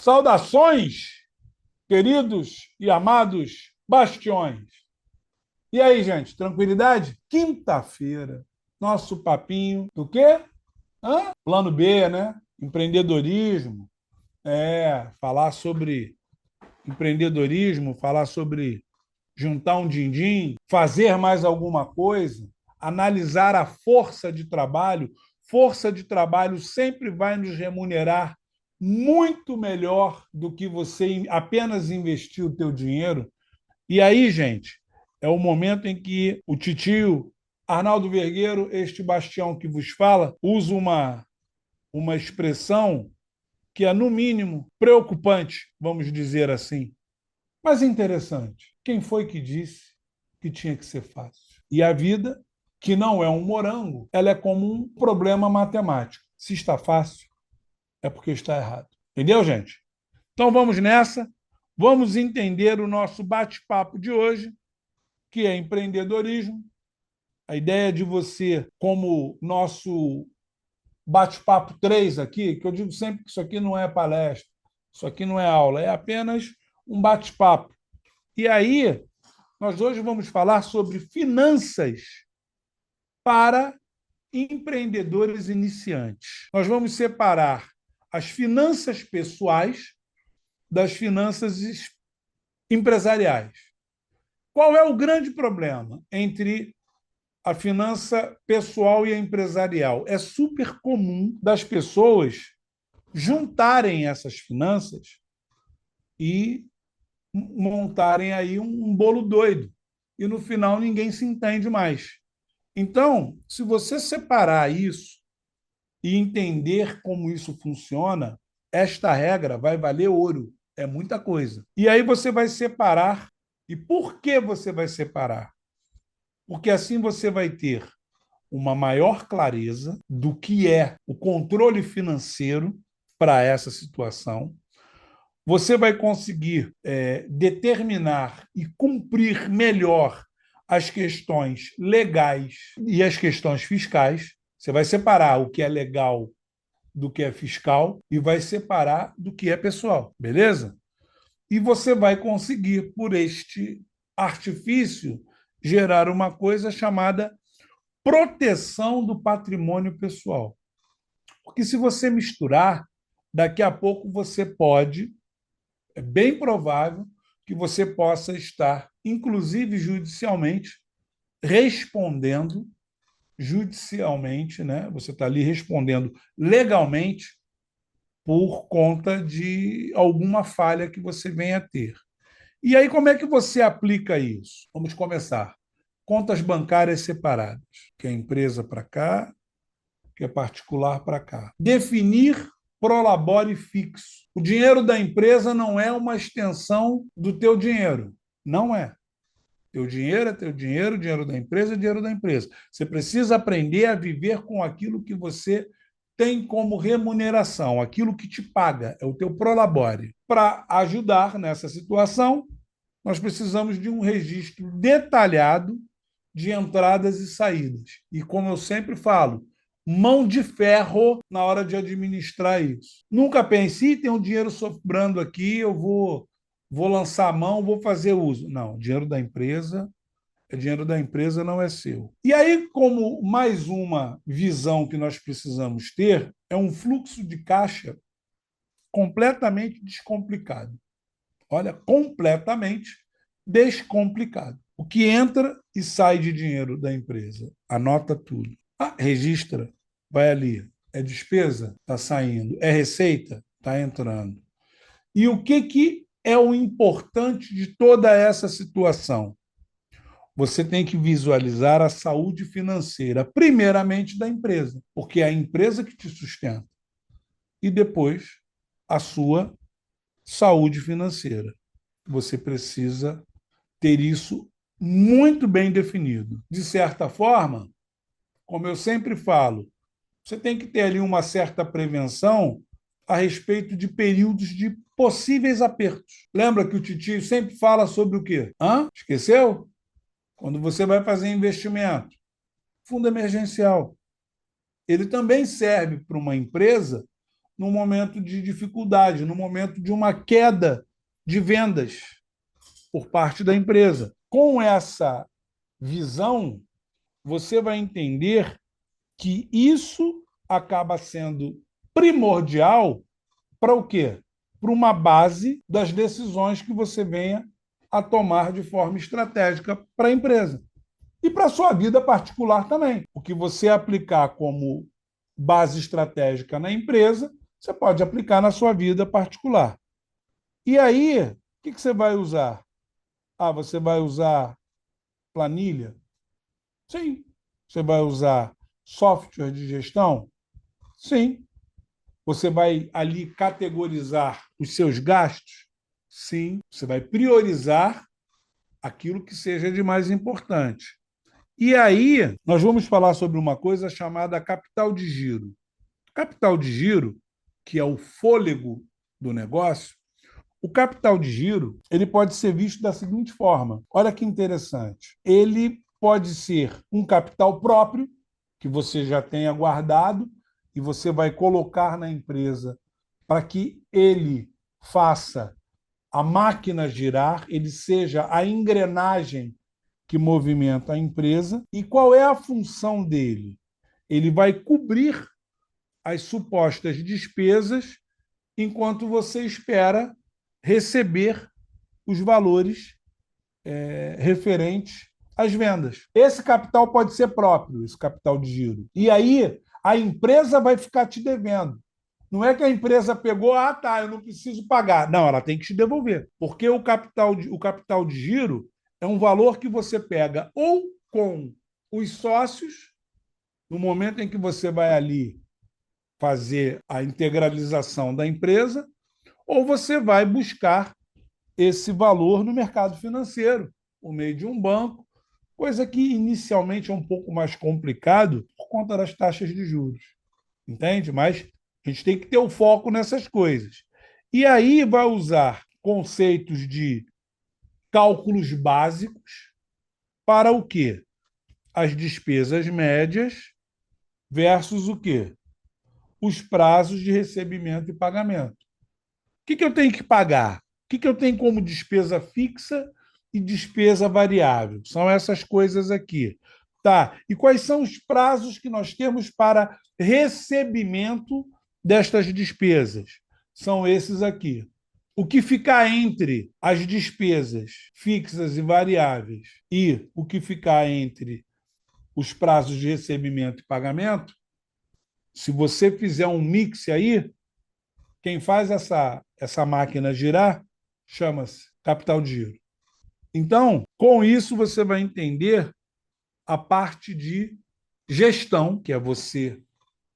Saudações, queridos e amados bastiões. E aí, gente, tranquilidade? Quinta-feira, nosso papinho do quê? Plano B, né? Empreendedorismo. Falar sobre empreendedorismo, falar sobre juntar um din-din, fazer mais alguma coisa, analisar a força de trabalho. Força de trabalho sempre vai nos remunerar muito melhor do que você apenas investir o teu dinheiro. E aí, gente, é o momento em que o titio Arnaldo Vergueiro, este bastião que vos fala, usa uma expressão que é, no mínimo, preocupante, vamos dizer assim, mas interessante. Quem foi que disse que tinha que ser fácil? E a vida, que não é um morango, ela é como um problema matemático. Se está fácil, é porque está errado. Entendeu, gente? Então vamos nessa. Vamos entender o nosso bate-papo de hoje, que é empreendedorismo. A ideia de você, como nosso bate-papo 3 aqui, que eu digo sempre que isso aqui não é palestra, isso aqui não é aula, é apenas um bate-papo. E aí, nós hoje vamos falar sobre finanças para empreendedores iniciantes. Nós vamos separar as finanças pessoais das finanças empresariais. Qual é o grande problema entre a finança pessoal e a empresarial? É super comum das pessoas juntarem essas finanças e montarem aí um bolo doido. E no final ninguém se entende mais. Então, se você separar isso e entender como isso funciona, esta regra vai valer ouro. É muita coisa. E aí você vai separar. E por que você vai separar? Porque assim você vai ter uma maior clareza do que é o controle financeiro para essa situação. Você vai conseguir determinar e cumprir melhor as questões legais e as questões fiscais. Você vai separar o que é legal do que é fiscal e vai separar do que é pessoal, beleza? E você vai conseguir, por este artifício, gerar uma coisa chamada proteção do patrimônio pessoal. Porque se você misturar, daqui a pouco você pode, é bem provável que você possa estar, inclusive judicialmente, respondendo judicialmente, né? Você está ali respondendo legalmente por conta de alguma falha que você venha a ter. E aí, como é que você aplica isso? Vamos começar. Contas bancárias separadas, que é empresa para cá, que é particular para cá. Definir prolabore fixo. O dinheiro da empresa não é uma extensão do teu dinheiro. Não é. Teu dinheiro é teu dinheiro, o dinheiro da empresa é dinheiro da empresa. Você precisa aprender a viver com aquilo que você tem como remuneração, aquilo que te paga, é o teu prolabore. Para ajudar nessa situação, nós precisamos de um registro detalhado de entradas e saídas. E como eu sempre falo, mão de ferro na hora de administrar isso. Nunca pense, tem um dinheiro sobrando aqui, eu vou lançar a mão, vou fazer uso. Não, dinheiro da empresa é dinheiro da empresa, não é seu. E aí, como mais uma visão que nós precisamos ter, é um fluxo de caixa completamente descomplicado. Olha, completamente descomplicado. O que entra e sai de dinheiro da empresa, anota tudo. Registra, vai ali. É despesa? Está saindo. É receita? Está entrando. E o que é o importante de toda essa situação? Você tem que visualizar a saúde financeira, primeiramente da empresa, porque é a empresa que te sustenta, e depois a sua saúde financeira. Você precisa ter isso muito bem definido. De certa forma, como eu sempre falo, você tem que ter ali uma certa prevenção a respeito de períodos de possíveis apertos. Lembra que o titio sempre fala sobre o quê? Esqueceu? Quando você vai fazer investimento, fundo emergencial. Ele também serve para uma empresa no momento de dificuldade, no momento de uma queda de vendas por parte da empresa. Com essa visão, você vai entender que isso acaba sendo primordial para o quê? Para uma base das decisões que você venha a tomar de forma estratégica para a empresa. E para a sua vida particular também. O que você aplicar como base estratégica na empresa, você pode aplicar na sua vida particular. E aí, o que você vai usar? Ah, você vai usar planilha? Sim. Você vai usar software de gestão? Sim. Você vai ali categorizar os seus gastos? Sim. Você vai priorizar aquilo que seja de mais importante. E aí, nós vamos falar sobre uma coisa chamada capital de giro. Capital de giro, que é o fôlego do negócio, o capital de giro, ele pode ser visto da seguinte forma. Olha que interessante. Ele pode ser um capital próprio, que você já tenha guardado, e você vai colocar na empresa para que ele faça a máquina girar, ele seja a engrenagem que movimenta a empresa. E qual é a função dele? Ele vai cobrir as supostas despesas enquanto você espera receber os valores referentes às vendas. Esse capital pode ser próprio, esse capital de giro. E aí a empresa vai ficar te devendo. Não é que a empresa pegou, ah, tá, eu não preciso pagar. Não, ela tem que te devolver. Porque o capital de giro é um valor que você pega ou com os sócios, no momento em que você vai ali fazer a integralização da empresa, ou você vai buscar esse valor no mercado financeiro, por meio de um banco, coisa que inicialmente é um pouco mais complicado por conta das taxas de juros, entende? Mas a gente tem que ter o foco nessas coisas. E aí vai usar conceitos de cálculos básicos para o quê? As despesas médias versus o quê? Os prazos de recebimento e pagamento. O que eu tenho que pagar? O que eu tenho como despesa fixa e despesa variável? São essas coisas aqui. Tá. E quais são os prazos que nós temos para recebimento destas despesas? São esses aqui. O que ficar entre as despesas fixas e variáveis e o que ficar entre os prazos de recebimento e pagamento, se você fizer um mix aí, quem faz essa máquina girar chama-se capital de giro. Então, com isso, você vai entender a parte de gestão, que é você,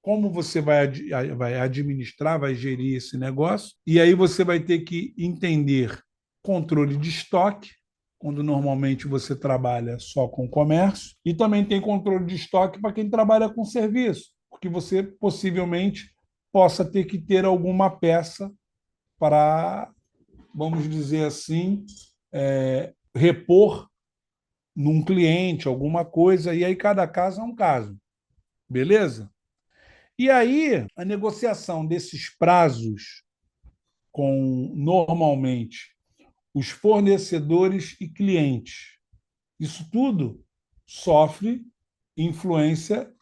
como você vai administrar, vai gerir esse negócio. E aí você vai ter que entender controle de estoque, quando normalmente você trabalha só com comércio, e também tem controle de estoque para quem trabalha com serviço, porque você possivelmente possa ter que ter alguma peça para, vamos dizer assim, repor num cliente alguma coisa, e aí cada caso é um caso, beleza? E aí a negociação desses prazos com, normalmente, os fornecedores e clientes, isso tudo sofre influência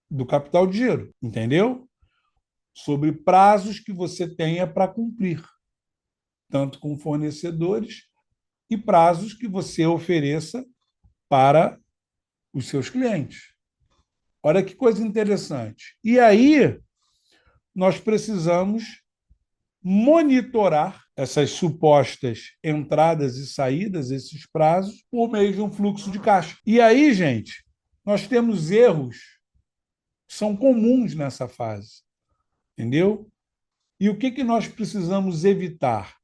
do capital de giro, entendeu? Sobre prazos que você tenha para cumprir, tanto com fornecedores e prazos que você ofereça para os seus clientes. Olha que coisa interessante. E aí nós precisamos monitorar essas supostas entradas e saídas, esses prazos, por meio de um fluxo de caixa. E aí, gente, nós temos erros que são comuns nessa fase, entendeu? E o que nós precisamos evitar?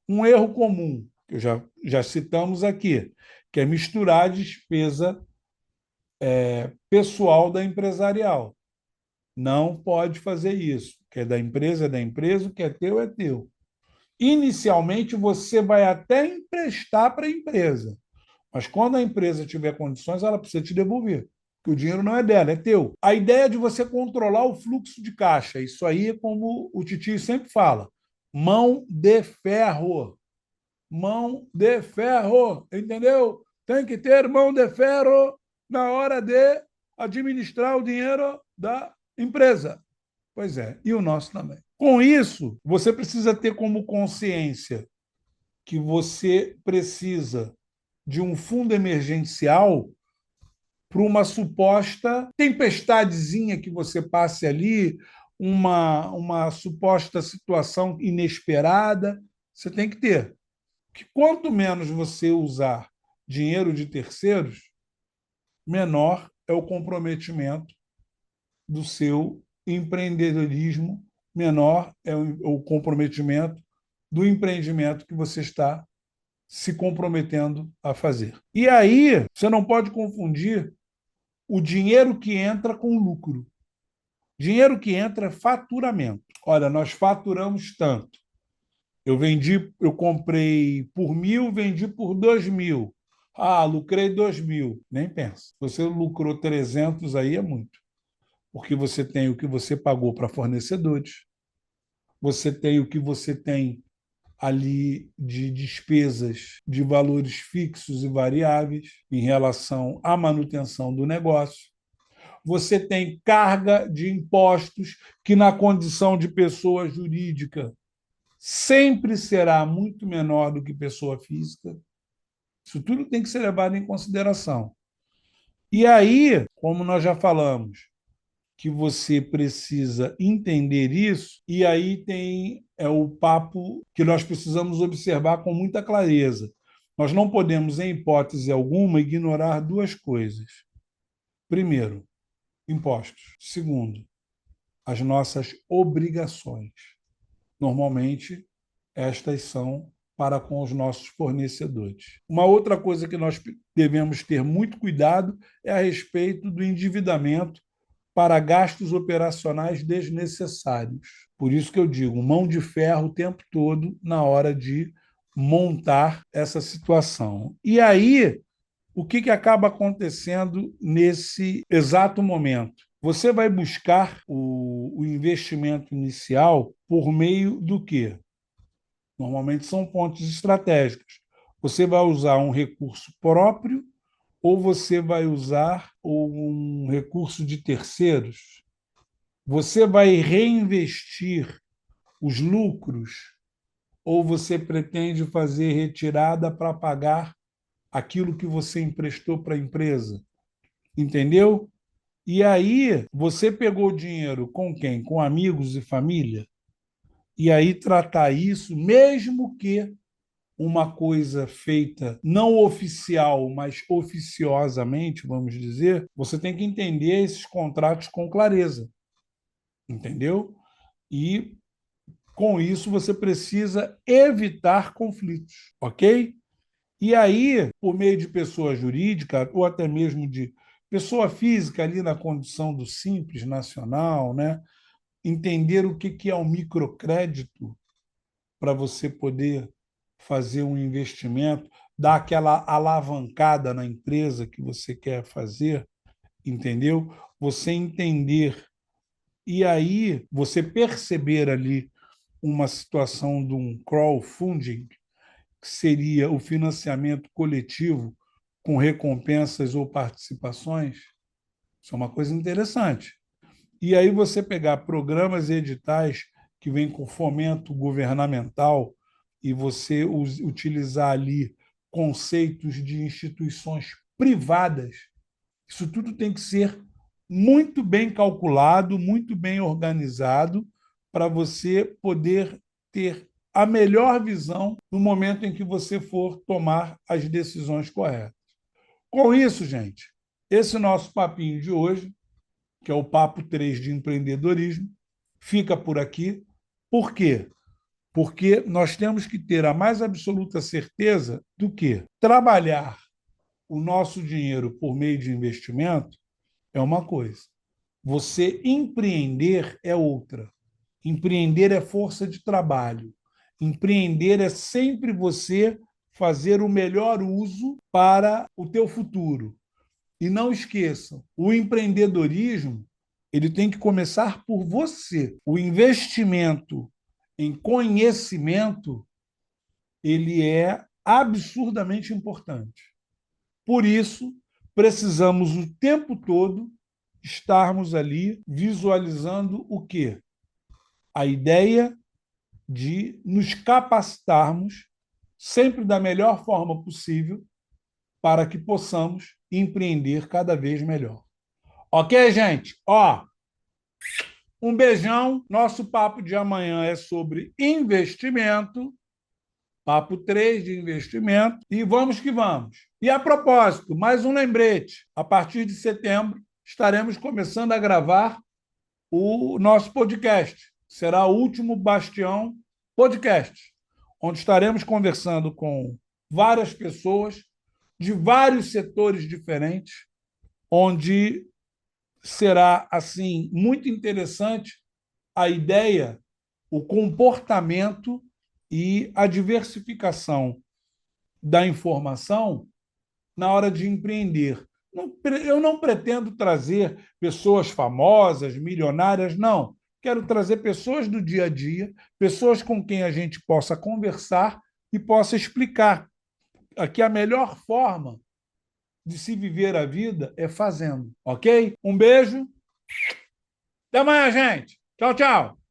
Um erro comum, que já citamos aqui, que é misturar a despesa pessoal da empresarial. Não pode fazer isso. O que é da empresa, o que é teu, é teu. Inicialmente, você vai até emprestar para a empresa, mas quando a empresa tiver condições, ela precisa te devolver. que o dinheiro não é dela, é teu. A ideia de você controlar o fluxo de caixa, isso aí é como o Titio sempre fala, mão de ferro. Mão de ferro, entendeu? Tem que ter mão de ferro na hora de administrar o dinheiro da empresa. Pois é, e o nosso também. Com isso, você precisa ter como consciência que você precisa de um fundo emergencial para uma suposta tempestadezinha que você passe ali, uma suposta situação inesperada. Você tem que ter. Que quanto menos você usar dinheiro de terceiros, menor é o comprometimento do seu empreendedorismo, menor é o comprometimento do empreendimento que você está se comprometendo a fazer. E aí, você não pode confundir o dinheiro que entra com o lucro. Dinheiro que entra é faturamento. Olha, nós faturamos tanto. Eu comprei por 1.000, vendi por 2.000. Ah, lucrei 2.000. Nem pensa. Você lucrou 300, aí é muito. Porque você tem o que você pagou para fornecedores, você tem o que você tem ali de despesas de valores fixos e variáveis em relação à manutenção do negócio. Você tem carga de impostos que, na condição de pessoa jurídica, sempre será muito menor do que pessoa física. Isso tudo tem que ser levado em consideração. E aí, como nós já falamos, que você precisa entender isso, e aí tem o papo que nós precisamos observar com muita clareza. Nós não podemos, em hipótese alguma, ignorar duas coisas. Primeiro, impostos. Segundo, as nossas obrigações. Normalmente, estas são para com os nossos fornecedores. Uma outra coisa que nós devemos ter muito cuidado é a respeito do endividamento para gastos operacionais desnecessários. Por isso que eu digo, mão de ferro o tempo todo na hora de montar essa situação. E aí, o que acaba acontecendo nesse exato momento? Você vai buscar o investimento inicial por meio do quê? Normalmente são pontos estratégicos. Você vai usar um recurso próprio ou você vai usar um recurso de terceiros? Você vai reinvestir os lucros ou você pretende fazer retirada para pagar aquilo que você emprestou para a empresa? Entendeu? E aí, você pegou o dinheiro com quem? Com amigos e família? E aí tratar isso, mesmo que uma coisa feita não oficial, mas oficiosamente, vamos dizer, você tem que entender esses contratos com clareza, entendeu? E com isso você precisa evitar conflitos, ok? E aí, por meio de pessoa jurídica ou até mesmo de pessoa física ali na condição do simples nacional, né? Entender o que é o microcrédito para você poder fazer um investimento, dar aquela alavancada na empresa que você quer fazer, entendeu? Você entender e aí você perceber ali uma situação de um crowdfunding, que seria o financiamento coletivo com recompensas ou participações, isso é uma coisa interessante. E aí você pegar programas e editais que vêm com fomento governamental e você utilizar ali conceitos de instituições privadas, isso tudo tem que ser muito bem calculado, muito bem organizado, para você poder ter a melhor visão no momento em que você for tomar as decisões corretas. Com isso, gente, esse nosso papinho de hoje, que é o Papo 3 de empreendedorismo, fica por aqui. Por quê? Porque nós temos que ter a mais absoluta certeza do que trabalhar o nosso dinheiro por meio de investimento é uma coisa. Você empreender é outra. Empreender é força de trabalho. Empreender é sempre você fazer o melhor uso para o teu futuro. E não esqueçam, o empreendedorismo ele tem que começar por você. O investimento em conhecimento ele é absurdamente importante. Por isso, precisamos o tempo todo estarmos ali visualizando o quê? A ideia de nos capacitarmos sempre da melhor forma possível para que possamos empreender cada vez melhor. Ok, gente? Ó, um beijão. Nosso papo de amanhã é sobre investimento. Papo 3 de investimento. E vamos que vamos. E a propósito, mais um lembrete. A partir de setembro, estaremos começando a gravar o nosso podcast. Será o último Bastião Podcast, onde estaremos conversando com várias pessoas de vários setores diferentes, onde será assim muito interessante a ideia, o comportamento e a diversificação da informação na hora de empreender. Eu não pretendo trazer pessoas famosas, milionárias, não. Quero trazer pessoas do dia a dia, pessoas com quem a gente possa conversar e possa explicar que a melhor forma de se viver a vida é fazendo, ok? Um beijo. Até amanhã, gente. Tchau, tchau.